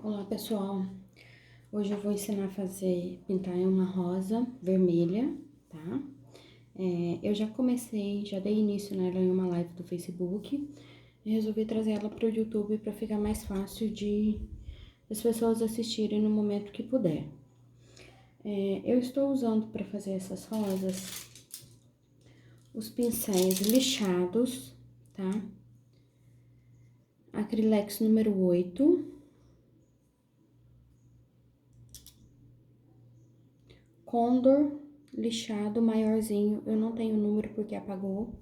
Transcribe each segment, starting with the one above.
Olá pessoal, hoje eu vou ensinar a pintar uma rosa vermelha, tá? Eu já já dei início nela em uma live do Facebook e resolvi trazer ela para o YouTube para ficar mais fácil de as pessoas assistirem no momento que puder. Eu estou usando para fazer essas rosas os pincéis lixados, tá? Acrylex número 8. Condor lixado maiorzinho, eu não tenho o número porque apagou.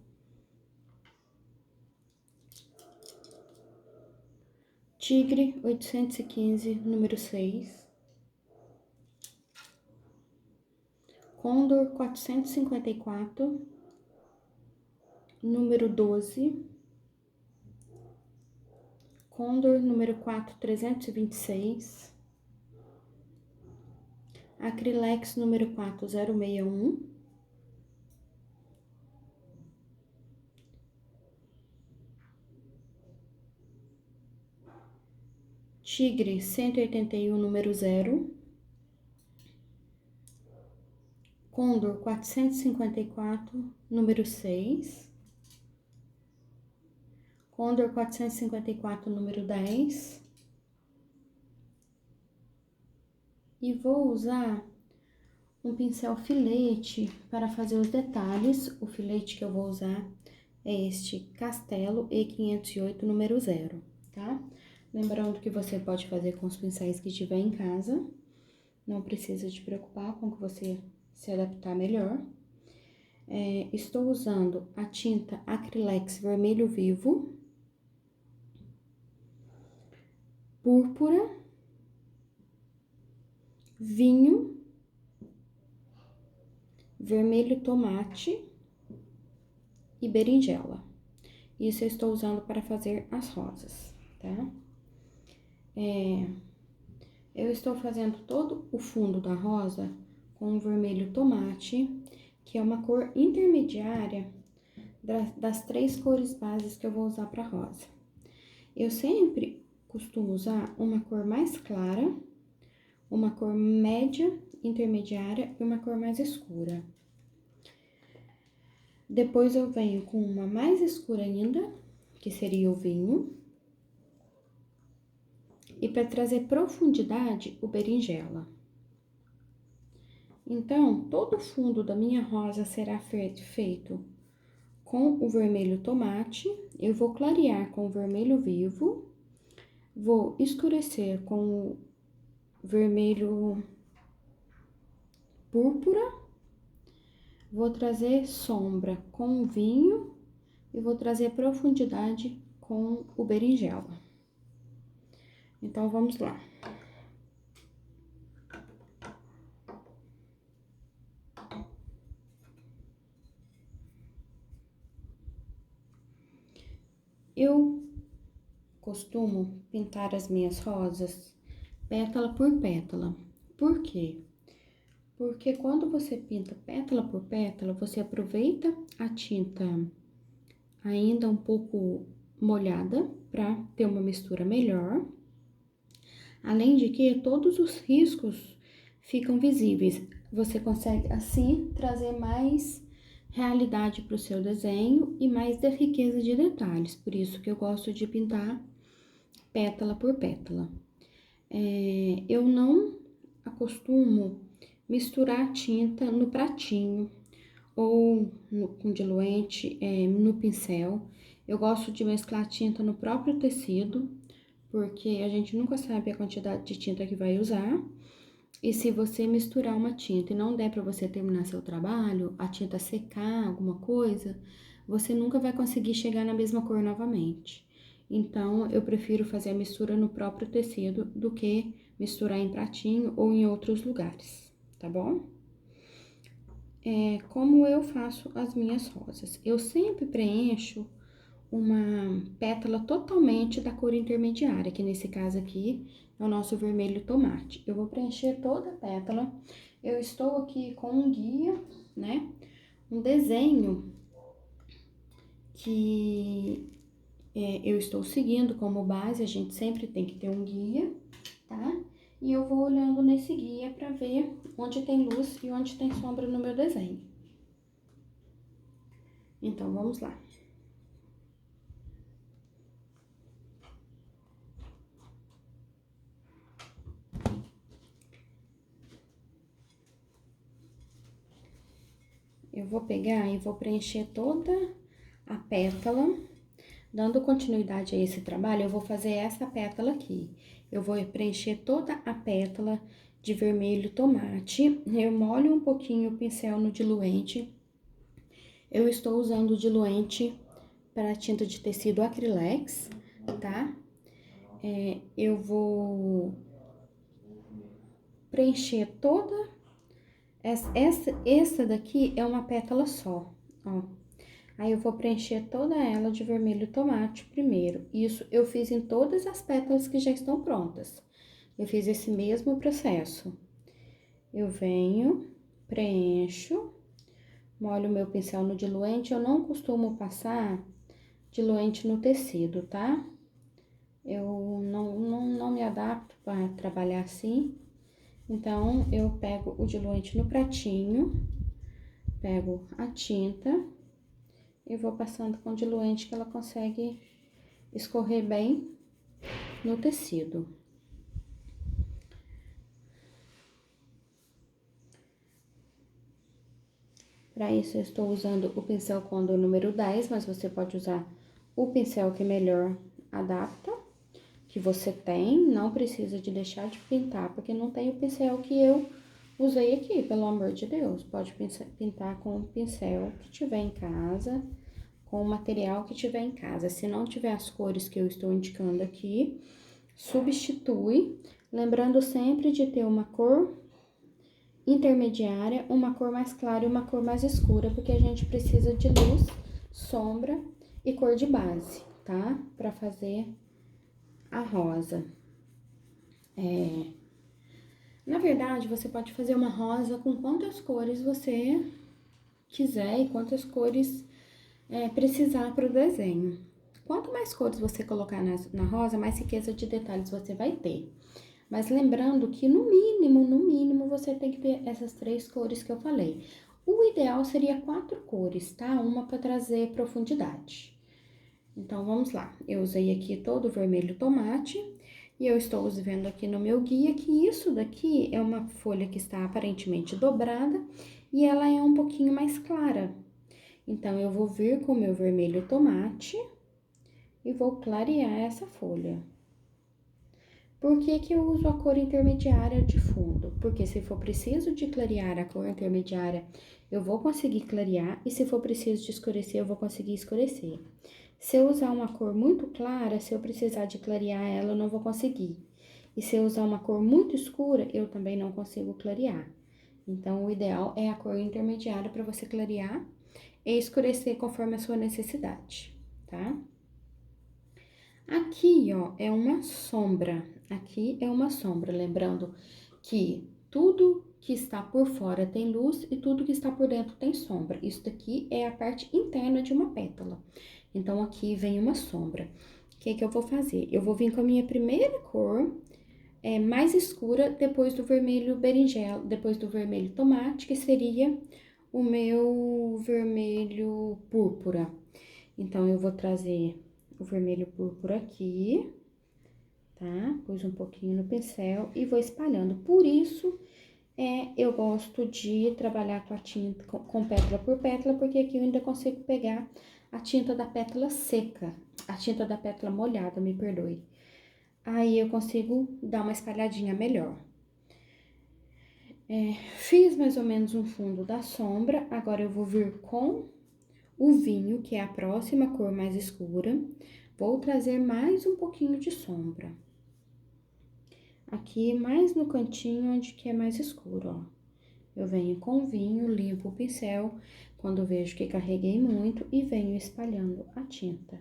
Tigre 815, número 6. Condor 454, número 12. Condor número 4, 326. Acrylex número 4, 061. Tigre 181, número 0. Condor 454, número 6. Condor 454, número 10. E vou usar um pincel filete para fazer os detalhes. O filete que eu vou usar é este Castelo E508, número 0, tá? Lembrando que você pode fazer com os pincéis que tiver em casa. Não precisa te preocupar com o que você se adaptar melhor. Estou usando a tinta Acrylex vermelho vivo, púrpura, vinho, vermelho tomate e berinjela. Isso eu estou usando para fazer as rosas, tá? Eu estou fazendo todo o fundo da rosa com o vermelho tomate, que é uma cor intermediária das 3 cores bases que eu vou usar para rosa. Eu sempre costumo usar uma cor mais clara, uma cor média, intermediária e uma cor mais escura. Depois eu venho com uma mais escura ainda, que seria o vinho. E para trazer profundidade, o berinjela. Então, todo o fundo da minha rosa será feito com o vermelho tomate. Eu vou clarear com o vermelho vivo. Vou escurecer com o vermelho púrpura. Vou trazer sombra com o vinho. E vou trazer profundidade com o berinjela. Então, vamos lá. Eu costumo pintar as minhas rosas pétala por pétala. Por quê? Porque quando você pinta pétala por pétala, você aproveita a tinta ainda um pouco molhada para ter uma mistura melhor. Além de que todos os riscos ficam visíveis. Você consegue assim trazer mais realidade para o seu desenho e mais de riqueza de detalhes. Por isso que eu gosto de pintar pétala por pétala. Eu não acostumo misturar tinta no pratinho ou com diluente no pincel. Eu gosto de mesclar tinta no próprio tecido, porque a gente nunca sabe a quantidade de tinta que vai usar. E se você misturar uma tinta e não der para você terminar seu trabalho, a tinta secar, alguma coisa, você nunca vai conseguir chegar na mesma cor novamente. Então, eu prefiro fazer a mistura no próprio tecido do que misturar em pratinho ou em outros lugares, tá bom? Como eu faço as minhas rosas? Eu sempre preencho uma pétala totalmente da cor intermediária, que nesse caso aqui é o nosso vermelho tomate. Eu vou preencher toda a pétala. Eu estou aqui com um guia, né? Um desenho que eu estou seguindo como base, a gente sempre tem que ter um guia, tá? tá? E eu vou olhando nesse guia pra ver onde tem luz e onde tem sombra no meu desenho. Então, vamos lá. Eu vou pegar e vou preencher toda a pétala. Dando continuidade a esse trabalho, eu vou fazer essa pétala aqui. Eu vou preencher toda a pétala de vermelho tomate. Eu molho um pouquinho o pincel no diluente. Eu estou usando o diluente para tinta de tecido Acrylex, tá? Eu vou preencher toda. Essa daqui é uma pétala só, ó. Aí, eu vou preencher toda ela de vermelho tomate primeiro. Isso eu fiz em todas as pétalas que já estão prontas. Eu fiz esse mesmo processo. Eu venho, preencho, molho o meu pincel no diluente. Eu não costumo passar diluente no tecido, tá? Eu não me adapto para trabalhar assim. Então, eu pego o diluente no pratinho, pego a tinta e vou passando com diluente que ela consegue escorrer bem no tecido. Para isso, eu estou usando o pincel Condor número 10, mas você pode usar o pincel que melhor adapta, que você tem. Não precisa de deixar de pintar, porque não tem o pincel que eu usei aqui, pelo amor de Deus. Pode pintar com o pincel que tiver em casa, com o material que tiver em casa. Se não tiver as cores que eu estou indicando aqui, substitui, lembrando sempre de ter uma cor intermediária, uma cor mais clara e uma cor mais escura, porque a gente precisa de luz, sombra e cor de base, tá? Pra fazer a rosa. Na verdade, você pode fazer uma rosa com quantas cores você quiser e quantas cores precisar para o desenho. Quanto mais cores você colocar na rosa, mais riqueza de detalhes você vai ter. Mas lembrando que no mínimo, você tem que ter essas 3 cores que eu falei. O ideal seria 4 cores, tá? Uma para trazer profundidade. Então, vamos lá. Eu usei aqui todo o vermelho tomate e eu estou vendo aqui no meu guia que isso daqui é uma folha que está aparentemente dobrada e ela é um pouquinho mais clara. Então, eu vou vir com o meu vermelho tomate e vou clarear essa folha. Por que que eu uso a cor intermediária de fundo? Porque se for preciso de clarear a cor intermediária, eu vou conseguir clarear, e se for preciso de escurecer, eu vou conseguir escurecer. Se eu usar uma cor muito clara, se eu precisar de clarear ela, eu não vou conseguir. E se eu usar uma cor muito escura, eu também não consigo clarear. Então, o ideal é a cor intermediária para você clarear e escurecer conforme a sua necessidade, tá? Aqui, ó, é uma sombra. Aqui é uma sombra, lembrando que tudo que está por fora tem luz e tudo que está por dentro tem sombra. Isso daqui é a parte interna de uma pétala. Então, aqui vem uma sombra. O que que eu vou fazer? Eu vou vir com a minha primeira cor, mais escura, depois do vermelho berinjela, depois do vermelho tomate, que seria o meu vermelho púrpura. Então, eu vou trazer o vermelho púrpura aqui, tá? Pus um pouquinho no pincel e vou espalhando. Por isso, eu gosto de trabalhar com a tinta, com pétala por pétala, porque aqui eu ainda consigo pegar a tinta da pétala seca, a tinta da pétala molhada, me perdoe. Aí, eu consigo dar uma espalhadinha melhor. Fiz mais ou menos um fundo da sombra, agora eu vou vir com o vinho, que é a próxima cor mais escura. Vou trazer mais um pouquinho de sombra. Aqui, mais no cantinho, onde que é mais escuro, ó. Eu venho com o vinho, limpo o pincel, quando vejo que carreguei muito, e venho espalhando a tinta.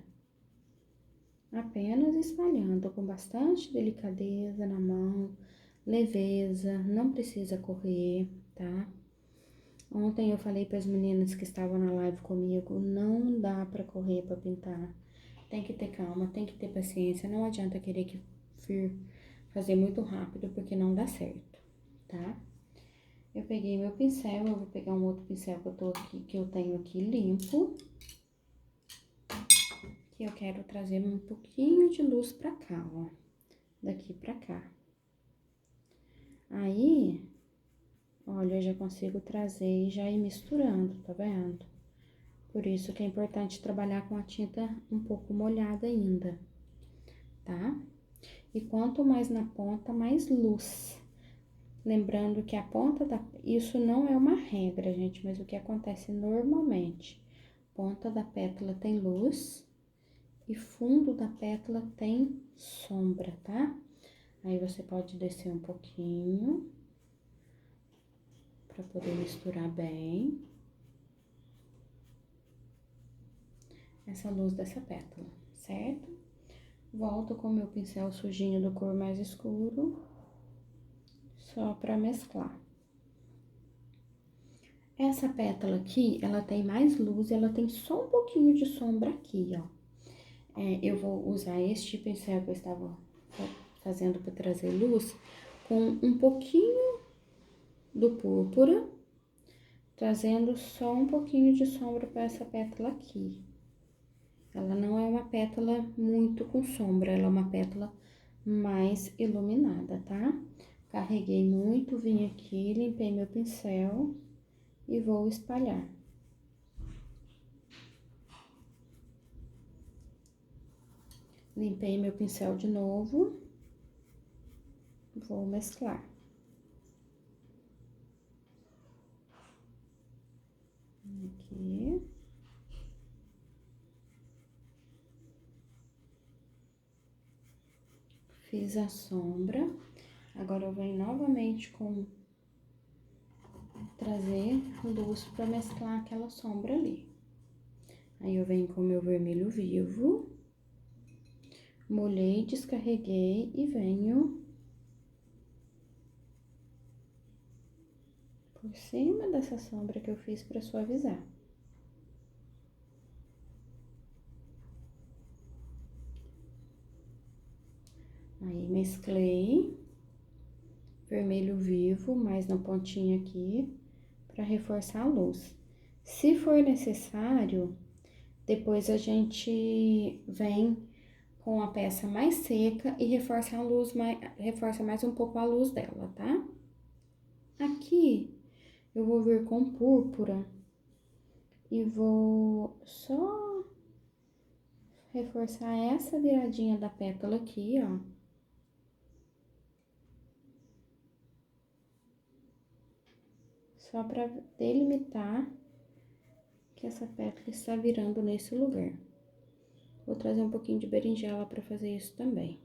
Apenas espalhando, com bastante delicadeza na mão, leveza, não precisa correr, tá? Ontem eu falei para as meninas que estavam na live comigo, não dá para correr para pintar. Tem que ter calma, tem que ter paciência, não adianta querer que vir fazer muito rápido, porque não dá certo, tá? Eu peguei meu pincel, eu vou pegar um outro pincel que eu tenho aqui limpo. Que eu quero trazer um pouquinho de luz pra cá, ó. Daqui pra cá. Aí, olha, eu já consigo trazer e já ir misturando, tá vendo? Por isso que é importante trabalhar com a tinta um pouco molhada ainda, tá? E quanto mais na ponta, mais luz. Lembrando que a ponta da... Isso não é uma regra, gente, mas o que acontece normalmente. Ponta da pétala tem luz e fundo da pétala tem sombra, tá? Aí você pode descer um pouquinho para poder misturar bem essa luz dessa pétala, certo? Volto com o meu pincel sujinho do cor mais escuro, só para mesclar. Essa pétala aqui, ela tem mais luz, ela tem só um pouquinho de sombra aqui, ó. Eu vou usar este pincel que eu estava fazendo para trazer luz, com um pouquinho do púrpura, trazendo só um pouquinho de sombra para essa pétala aqui. Ela não é uma pétala muito com sombra, ela é uma pétala mais iluminada, tá? Carreguei muito, vim aqui, limpei meu pincel e vou espalhar. Limpei meu pincel de novo, vou mesclar. Aqui. Fiz a sombra, agora eu venho novamente com trazer luz para mesclar aquela sombra ali. Aí eu venho com o meu vermelho vivo, molhei, descarreguei e venho por cima dessa sombra que eu fiz para suavizar. Aí mesclei vermelho vivo, mais na pontinha aqui, para reforçar a luz. Se for necessário, depois a gente vem com a peça mais seca e reforça mais um pouco a luz dela, tá? Aqui eu vou vir com púrpura e vou só reforçar essa viradinha da pétala aqui, ó. Só pra delimitar que essa pétala está virando nesse lugar. Vou trazer um pouquinho de berinjela pra fazer isso também.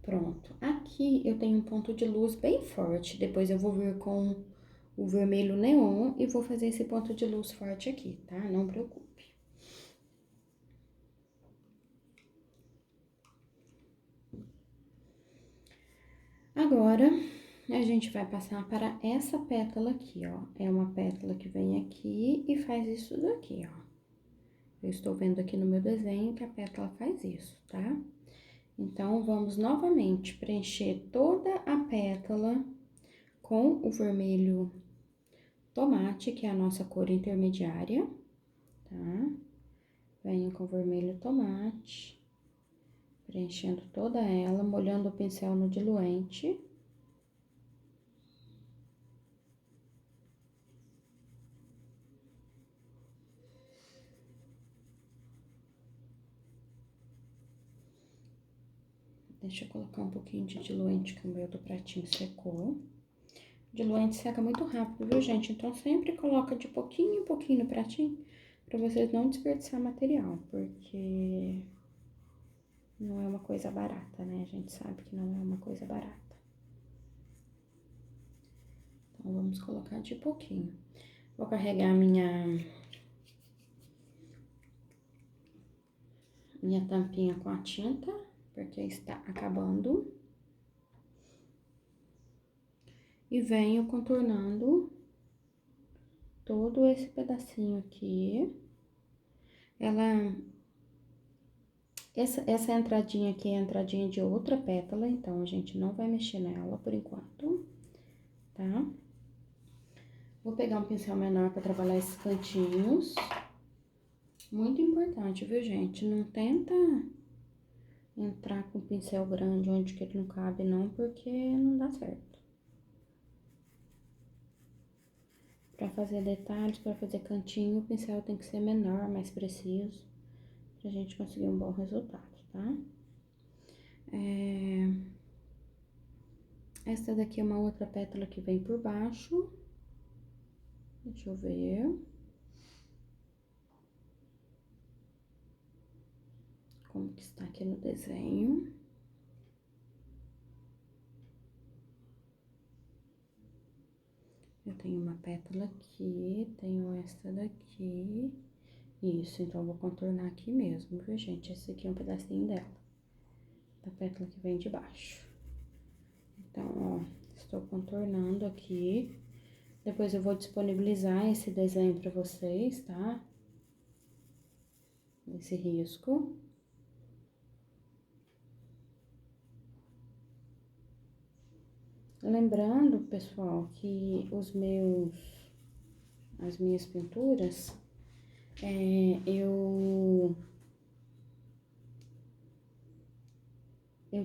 Pronto. Aqui eu tenho um ponto de luz bem forte. Depois eu vou vir com o vermelho neon e vou fazer esse ponto de luz forte aqui, tá? Não preocupe. Agora, a gente vai passar para essa pétala aqui, ó. É uma pétala que vem aqui e faz isso daqui, ó. Eu estou vendo aqui no meu desenho que a pétala faz isso, tá? Então, vamos novamente preencher toda a pétala com o vermelho tomate, que é a nossa cor intermediária, tá? Venho com o vermelho tomate, preenchendo toda ela, molhando o pincel no diluente. Deixa eu colocar um pouquinho de diluente, que o meu do pratinho secou. Diluente seca muito rápido, viu, gente? Então, sempre coloca de pouquinho em pouquinho no pratinho, pra vocês não desperdiçar material, porque não é uma coisa barata, né? A gente sabe que não é uma coisa barata. Então, vamos colocar de pouquinho. Vou carregar minha tampinha com a tinta, porque está acabando. e venho contornando todo esse pedacinho aqui. Essa entradinha aqui é a entradinha de outra pétala, então a gente não vai mexer nela por enquanto, tá? Vou pegar um pincel menor pra trabalhar esses cantinhos. Muito importante, viu, gente? Não tenta entrar com o pincel grande onde que ele não cabe, não, porque não dá certo. Pra fazer detalhes, pra fazer cantinho, o pincel tem que ser menor, mais preciso, pra gente conseguir um bom resultado, tá? Essa daqui é uma outra pétala que vem por baixo. Deixa eu ver. Como que está aqui no desenho. Eu tenho uma pétala aqui, tenho essa daqui. Isso, então eu vou contornar aqui mesmo, viu, gente? Esse aqui é um pedacinho dela, da pétala que vem de baixo. Então, ó, estou contornando aqui. Depois eu vou disponibilizar esse desenho pra vocês, tá? Esse risco. Lembrando, pessoal, que as minhas pinturas, eu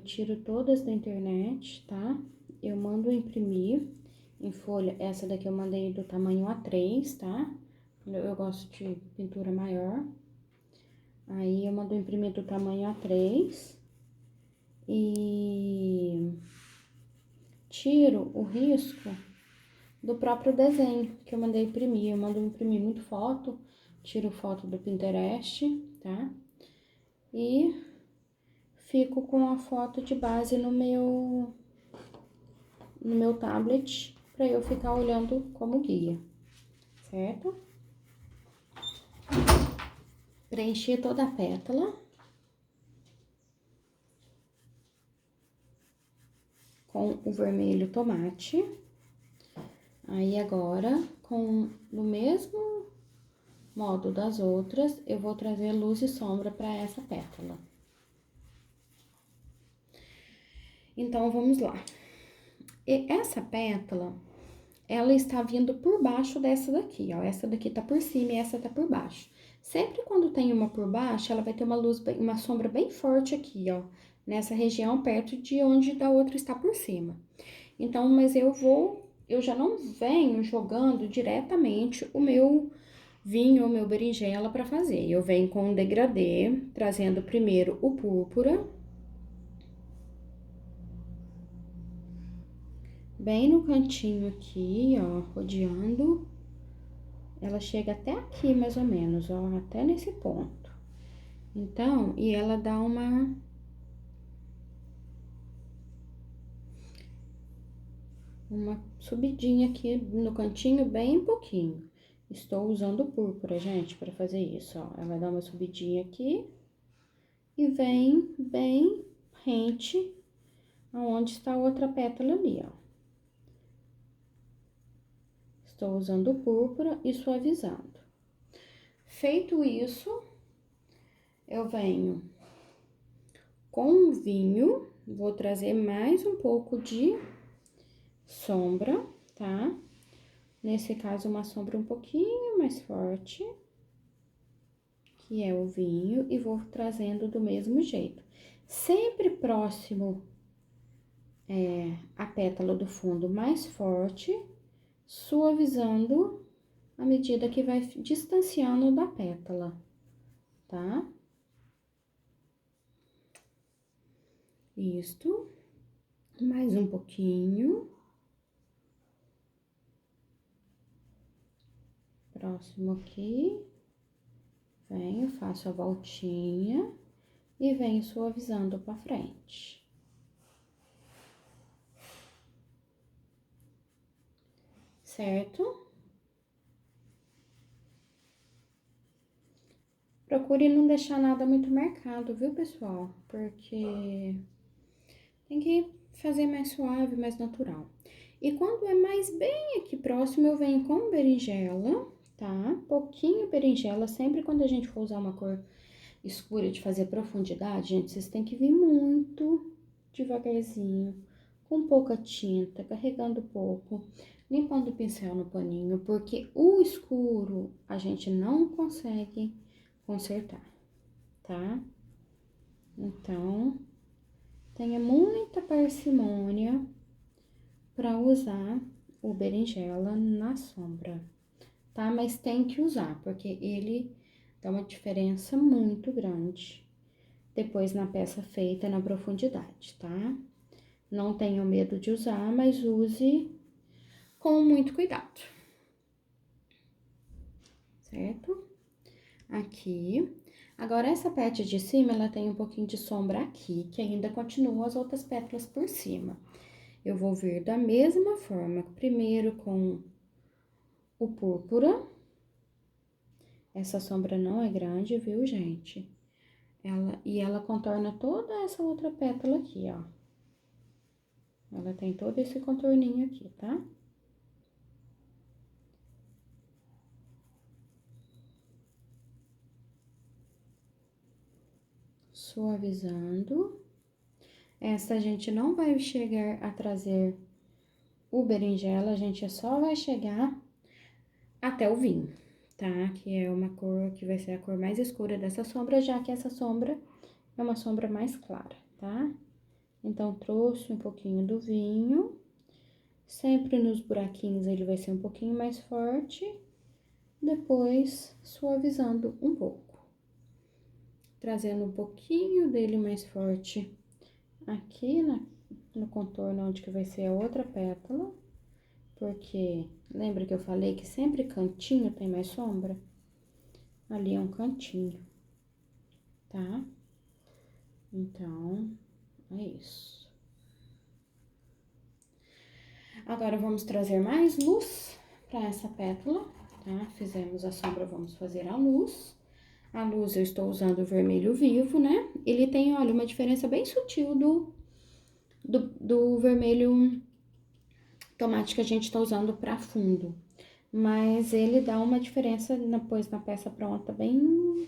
tiro todas da internet, tá? Eu mando imprimir em folha. Essa daqui eu mandei do tamanho A3, tá? Eu gosto de pintura maior. Aí eu mando imprimir do tamanho A3 e tiro o risco do próprio desenho que eu mandei imprimir. Eu mando imprimir muito foto, tiro foto do Pinterest, tá? E fico com a foto de base no meu tablet para eu ficar olhando como guia, certo? Preenchi toda a pétala com o vermelho tomate. Aí agora, no mesmo modo das outras, eu vou trazer luz e sombra para essa pétala. Então, vamos lá. E essa pétala, ela está vindo por baixo dessa daqui, ó. Essa daqui tá por cima e essa tá por baixo. Sempre quando tem uma por baixo, ela vai ter uma sombra bem forte aqui, ó. Nessa região, perto de onde da outra está por cima. Então, mas eu já não venho jogando diretamente o meu vinho ou meu berinjela para fazer. Eu venho com um degradê, trazendo primeiro o púrpura. Bem no cantinho aqui, ó, rodeando. Ela chega até aqui, mais ou menos, ó, até nesse ponto. Então, e ela dá uma subidinha aqui no cantinho, bem pouquinho. Estou usando púrpura, gente, para fazer isso, ó. Ela dá uma subidinha aqui e vem bem rente aonde está a outra pétala ali, ó. Estou usando púrpura e suavizando. Feito isso, eu venho com o vinho, vou trazer mais um pouco de sombra, tá? Nesse caso, uma sombra um pouquinho mais forte, que é o vinho, e vou trazendo do mesmo jeito. Sempre próximo a pétala do fundo mais forte, suavizando à medida que vai distanciando da pétala, tá? Isto, mais um pouquinho. Próximo aqui, venho, faço a voltinha e venho suavizando pra frente. Certo? Procure não deixar nada muito marcado, viu, pessoal? Porque tem que fazer mais suave, mais natural. E quando é mais bem aqui próximo, eu venho com berinjela, tá? Pouquinho berinjela, sempre quando a gente for usar uma cor escura de fazer profundidade, gente, vocês têm que vir muito devagarzinho, com pouca tinta, carregando pouco, limpando o pincel no paninho, porque o escuro a gente não consegue consertar, tá? Então, tenha muita parcimônia para usar o berinjela na sombra, tá? Mas tem que usar, porque ele dá uma diferença muito grande depois na peça feita na profundidade, tá? Não tenha medo de usar, mas use com muito cuidado, certo? Aqui. Agora, essa parte de cima, ela tem um pouquinho de sombra aqui, que ainda continua as outras pétalas por cima. Eu vou vir da mesma forma, primeiro com o púrpura. Essa sombra não é grande, viu, gente? Ela contorna toda essa outra pétala aqui, ó. Ela tem todo esse contorninho aqui, tá? Suavizando. Essa a gente não vai chegar a trazer o berinjela, a gente só vai chegar até o vinho, tá? Que é uma cor que vai ser a cor mais escura dessa sombra, já que essa sombra é uma sombra mais clara, tá? Então, trouxe um pouquinho do vinho. Sempre nos buraquinhos ele vai ser um pouquinho mais forte. Depois, suavizando um pouco. Trazendo um pouquinho dele mais forte aqui no contorno, onde que vai ser a outra pétala. Porque, lembra que eu falei que sempre cantinho tem mais sombra? Ali é um cantinho, tá? Então, é isso. Agora, vamos trazer mais luz para essa pétala, tá? Fizemos a sombra, vamos fazer a luz. A luz eu estou usando o vermelho vivo, né? Ele tem, olha, uma diferença bem sutil do vermelho tomate que a gente tá usando para fundo. Mas ele dá uma diferença depois na peça pronta bem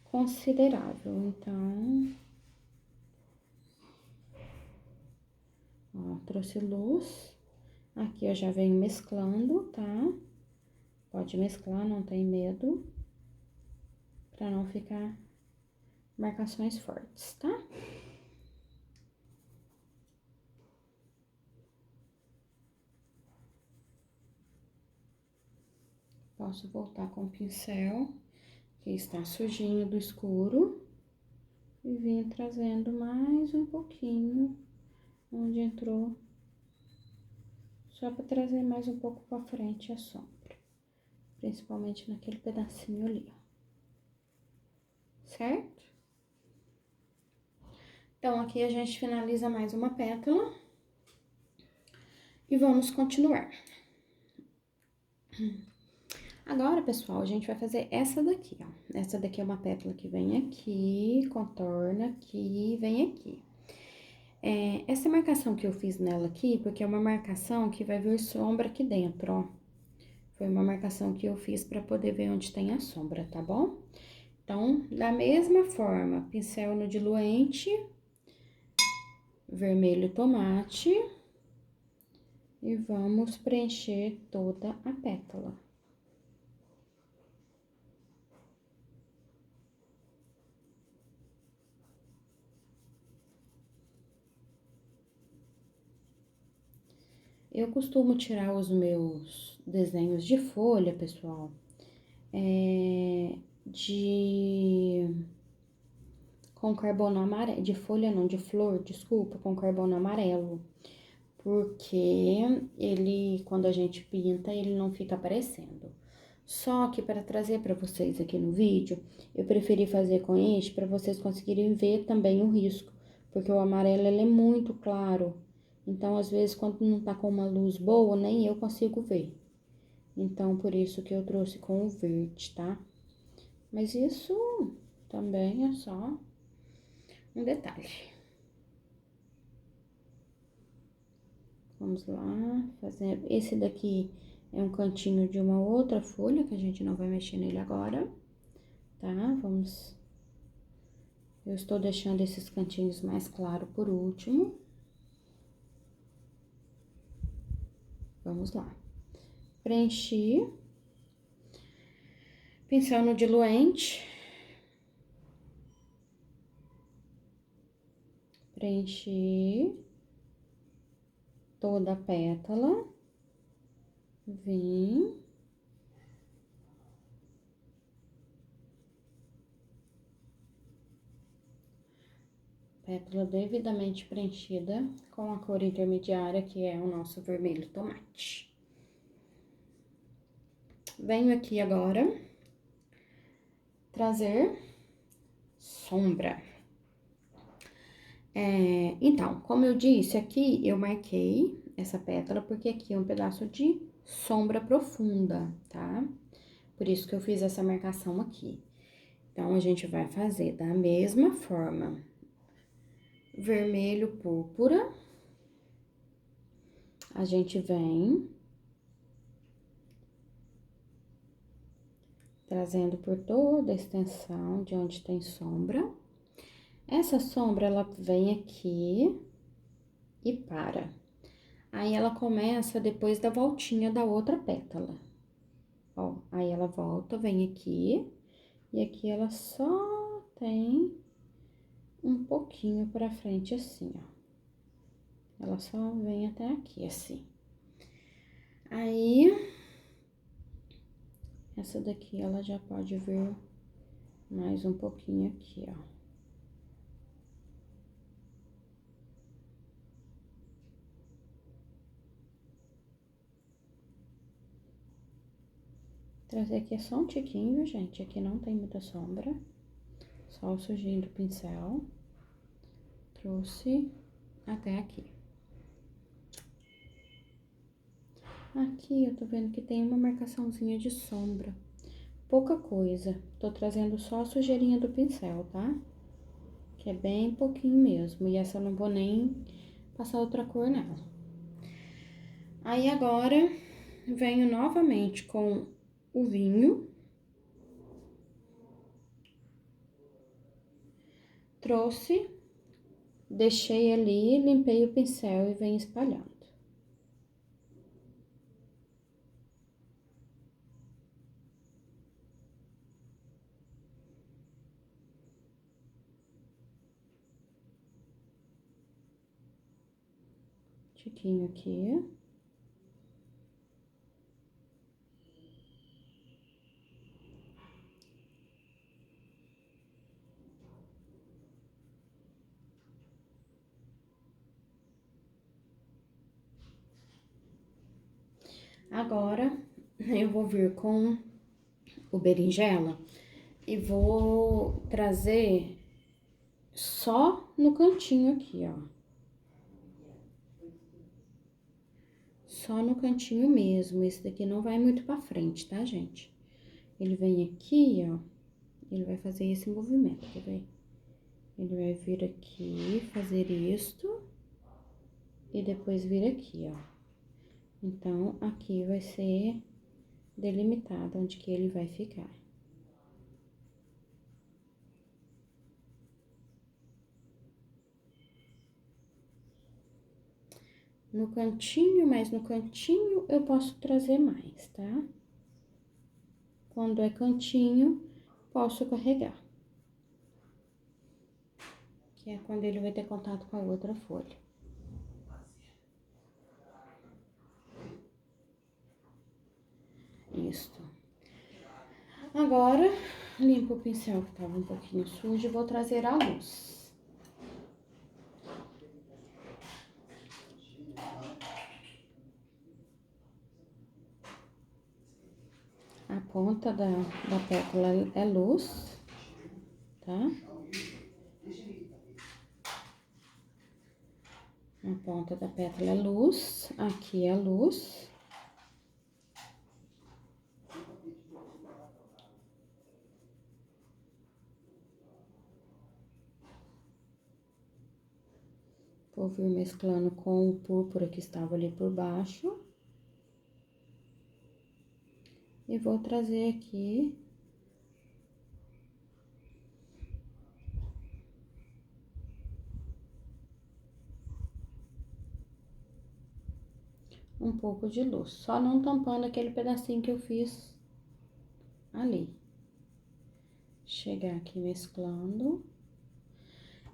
considerável. Então, ó, trouxe luz. Aqui eu já venho mesclando, tá? Pode mesclar, não tem medo. Pra não ficar marcações fortes, tá? Posso voltar com o pincel, que está sujinho do escuro. E vim trazendo mais um pouquinho, onde entrou, só para trazer mais um pouco para frente a sombra. Principalmente naquele pedacinho ali, ó. Certo? Então, aqui a gente finaliza mais uma pétala. E vamos continuar. Agora, pessoal, a gente vai fazer essa daqui, ó. Essa daqui é uma pétala que vem aqui, contorna aqui, vem aqui. Essa marcação que eu fiz nela aqui, porque é uma marcação que vai vir sombra aqui dentro, ó. Foi uma marcação que eu fiz pra poder ver onde tem a sombra, tá bom? Então, da mesma forma, pincel no diluente, vermelho tomate, e vamos preencher toda a pétala. Eu costumo tirar os meus desenhos de folha, pessoal, com carbono amarelo, de folha não, de flor, desculpa, com carbono amarelo. Porque ele, quando a gente pinta, ele não fica aparecendo. Só que para trazer para vocês aqui no vídeo, eu preferi fazer com este para vocês conseguirem ver também o risco, porque o amarelo ele é muito claro. Então, às vezes, quando não tá com uma luz boa, nem eu consigo ver. Então, por isso que eu trouxe com o verde, tá? Mas isso também é só um detalhe. Vamos lá, fazer. Esse daqui é um cantinho de uma outra folha, que a gente não vai mexer nele agora, tá? Vamos. Eu estou deixando esses cantinhos mais claros por último. Vamos lá. Preenchi. Pincel no diluente. Preenchi toda a pétala. Vim. Pétala devidamente preenchida com a cor intermediária, que é o nosso vermelho tomate. Venho aqui agora trazer sombra. Então, como eu disse, aqui eu marquei essa pétala porque aqui é um pedaço de sombra profunda, tá? Por isso que eu fiz essa marcação aqui. Então, a gente vai fazer da mesma forma. Vermelho púrpura. A gente vem trazendo por toda a extensão de onde tem sombra. Essa sombra, ela vem aqui e para. Aí, ela começa depois da voltinha da outra pétala. Ó, aí ela volta, vem aqui, e aqui ela só tem um pouquinho pra frente assim, ó. Ela só vem até aqui, assim. Aí, essa daqui, ela já pode vir mais um pouquinho aqui, ó. Trazer aqui é só um tiquinho, gente. Aqui não tem muita sombra. Só o sujinho do pincel. Trouxe até aqui. Aqui eu tô vendo que tem uma marcaçãozinha de sombra. Pouca coisa. Tô trazendo só a sujeirinha do pincel, tá? Que é bem pouquinho mesmo. E essa eu não vou nem passar outra cor nela. Aí agora, venho novamente com o vinho. Trouxe, deixei ali, limpei o pincel e venho espalhando. Tiquinho aqui. Agora, eu vou vir com o berinjela e vou trazer só no cantinho aqui, ó. Só no cantinho mesmo. Esse daqui não vai muito pra frente, tá, gente? Ele vem aqui, ó. Ele vai fazer esse movimento, quer ver? Ele vai vir aqui, fazer isto. E depois vir aqui, ó. Então, aqui vai ser delimitado onde que ele vai ficar. No cantinho, mas no cantinho eu posso trazer mais, tá? Quando é cantinho, posso carregar. Que é quando ele vai ter contato com a outra folha. Isto. Agora, limpo o pincel que tava um pouquinho sujo e vou trazer a luz. A ponta da pétala é luz, tá? A ponta da pétala é luz, aqui é luz. Vou vir mesclando com o púrpura que estava ali por baixo. E vou trazer aqui um pouco de luz, só não tampando aquele pedacinho que eu fiz ali. Chegar aqui mesclando.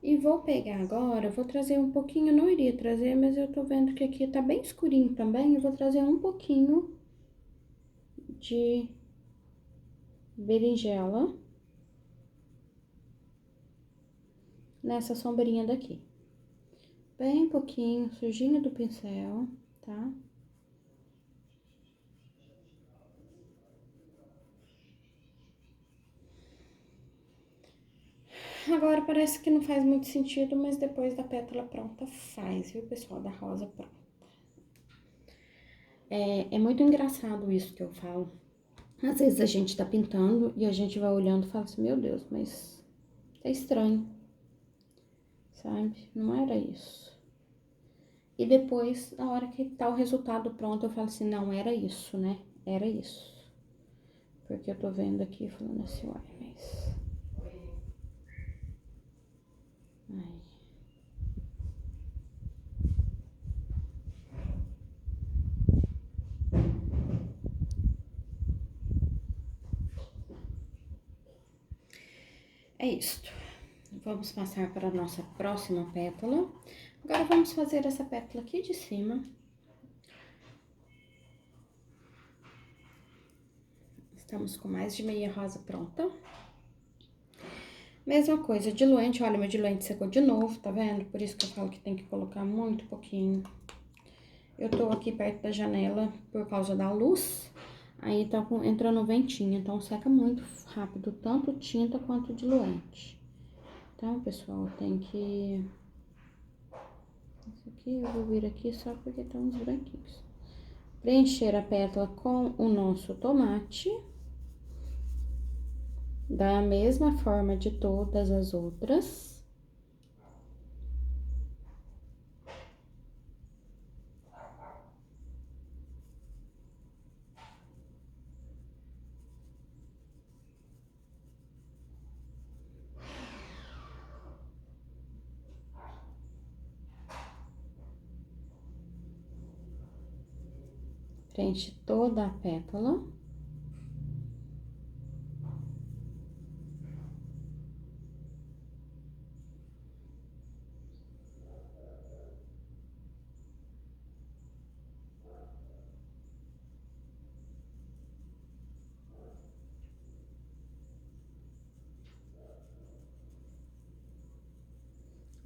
E vou pegar agora, vou trazer um pouquinho, não iria trazer, mas eu tô vendo que aqui tá bem escurinho também, eu vou trazer um pouquinho de berinjela nessa sombrinha daqui. Bem pouquinho, sujinho do pincel, tá? Agora parece que não faz muito sentido, mas depois da pétala pronta faz, viu, pessoal? Da rosa pronta. É muito engraçado isso que eu falo. Às vezes a gente tá pintando e a gente vai olhando e fala assim, meu Deus, mas tá estranho, sabe? Não era isso. E depois, na hora que tá o resultado pronto, eu falo assim, não, era isso, né? Era isso. Porque eu tô vendo aqui falando assim, uai, mas... Ai. É isto. Vamos passar para a nossa próxima pétala. Agora, vamos fazer essa pétala aqui de cima. Estamos com mais de meia rosa pronta. Mesma coisa, diluente. Olha, meu diluente secou de novo, tá vendo? Por isso que eu falo que tem que colocar muito pouquinho. Eu tô aqui perto da janela por causa da luz. Aí tá entrando ventinho, então seca muito rápido, tanto tinta quanto diluente. Então, pessoal, tem que... Isso aqui eu vou vir aqui só porque tá uns branquinhos. Preencher a pétala com o nosso tomate. Da mesma forma de todas as outras. Preenche toda a pétala.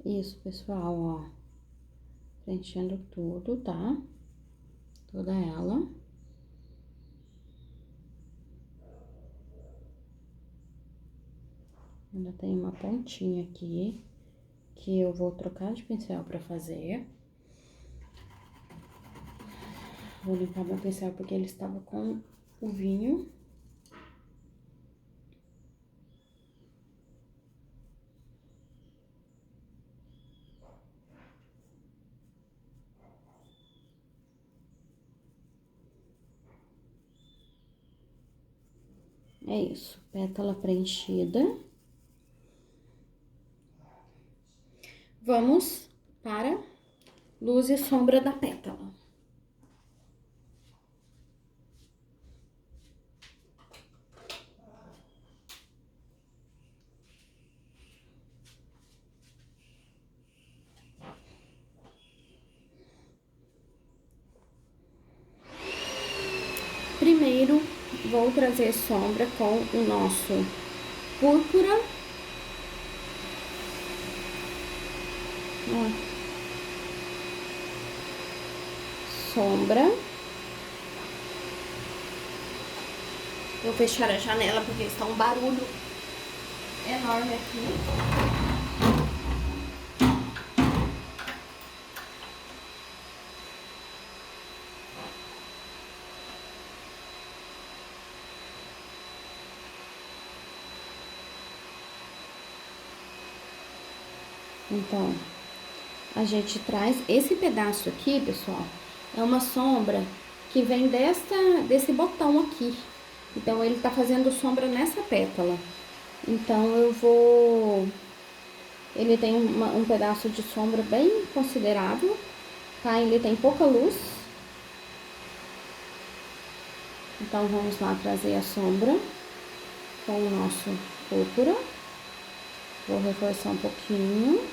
Isso, pessoal, ó. Preenchendo tudo, tá? Toda ela. Ainda tem uma pontinha aqui, que eu vou trocar de pincel pra fazer. Vou limpar meu pincel porque ele estava com o vinho. É isso, pétala preenchida. Vamos para luz e sombra da pétala. Primeiro, vou trazer sombra com o nosso púrpura. Ó. Sombra. Vou fechar a janela porque está um barulho enorme aqui. Então, a gente traz esse pedaço aqui, pessoal, é uma sombra que vem desse botão aqui. Então, ele tá fazendo sombra nessa pétala. Então, ele tem um pedaço de sombra bem considerável, tá? Ele tem pouca luz. Então, vamos lá trazer a sombra com o nosso púrpura. Vou reforçar um pouquinho.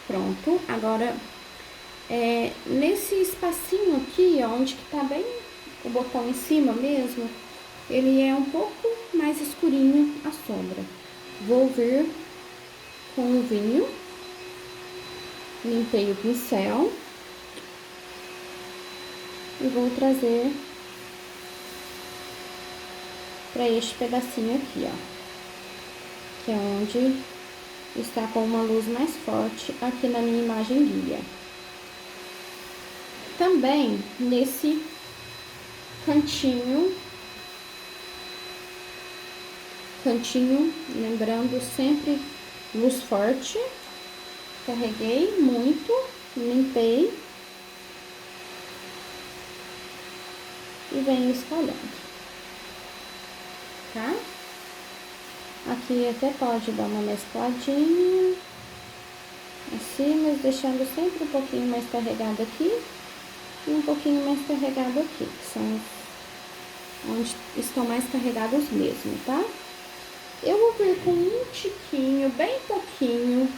Pronto, agora, nesse espacinho aqui, ó, onde que tá bem o botão em cima mesmo, ele é um pouco mais escurinho a sombra. Vou vir com o vinho, limpei o pincel e vou trazer para este pedacinho aqui, ó, que é onde está com uma luz mais forte aqui na minha imagem guia. Também nesse cantinho, lembrando sempre luz forte. Carreguei muito, limpei e venho espalhando, tá? Aqui até pode dar uma mescladinha, assim, mas deixando sempre um pouquinho mais carregado aqui e um pouquinho mais carregado aqui, que são onde estão mais carregados mesmo, tá? Eu vou vir com um tiquinho, bem pouquinho,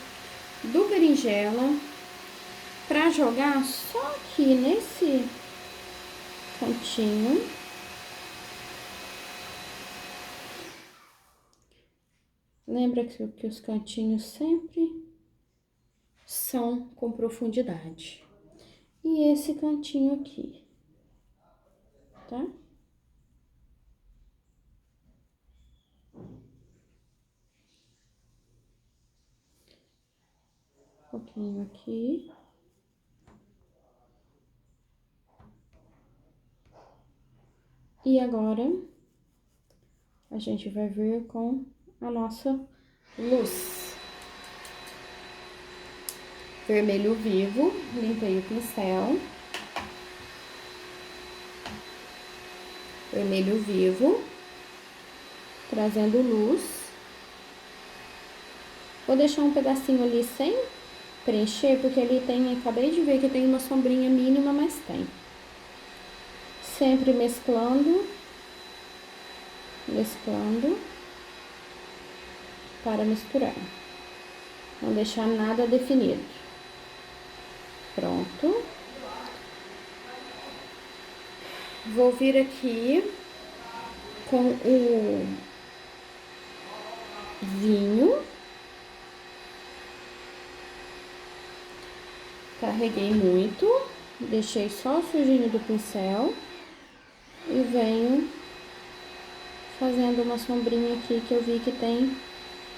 do berinjela, pra jogar só aqui nesse cantinho. Lembra que os cantinhos sempre são com profundidade. E esse cantinho aqui, tá? Um pouquinho aqui. E agora, a gente vai vir com a nossa luz. Vermelho vivo, limpei o pincel. Vermelho vivo, trazendo luz. Vou deixar um pedacinho ali sem preencher, porque ele tem, acabei de ver que tem uma sombrinha mínima, mas tem. Sempre mesclando para misturar. Não deixar nada definido. Pronto. Vou vir aqui com o vinho. Carreguei muito, deixei só o sujinho do pincel e venho fazendo uma sombrinha aqui que eu vi que tem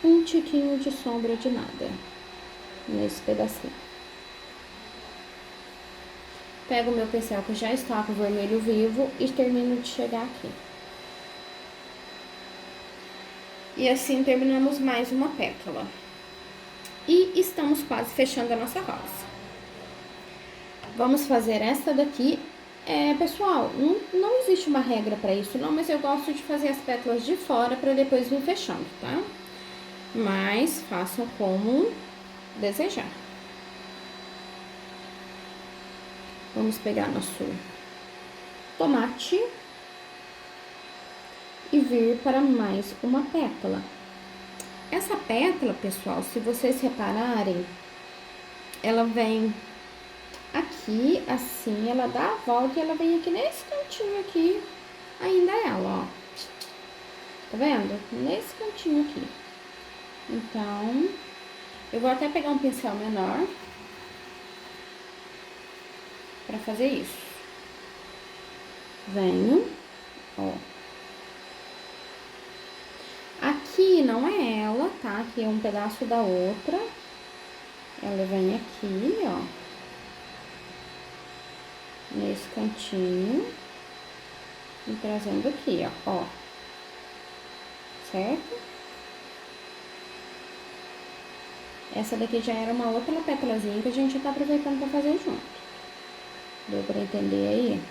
um tiquinho de sombra de nada nesse pedacinho. Pego o meu pincel que já está com vermelho vivo e termino de chegar aqui. E assim terminamos mais uma pétala. E estamos quase fechando a nossa rosa. Vamos fazer essa daqui. Pessoal, não existe uma regra para isso não, mas eu gosto de fazer as pétalas de fora para depois vir fechando, tá? Mas façam como desejar. Vamos pegar nosso tomate e vir para mais uma pétala. Essa pétala, pessoal, se vocês repararem, ela vem aqui, assim, ela dá a volta e ela vem aqui nesse cantinho aqui, ainda ela, ó. Tá vendo? Nesse cantinho aqui. Então, eu vou até pegar um pincel menor pra fazer isso. Venho, ó. Aqui não é ela, tá? Aqui é um pedaço da outra. Ela vem aqui, ó. nesse cantinho e trazendo aqui, ó, certo? Essa daqui já era uma outra pétalazinha que a gente tá aproveitando pra fazer junto. Deu pra entender aí?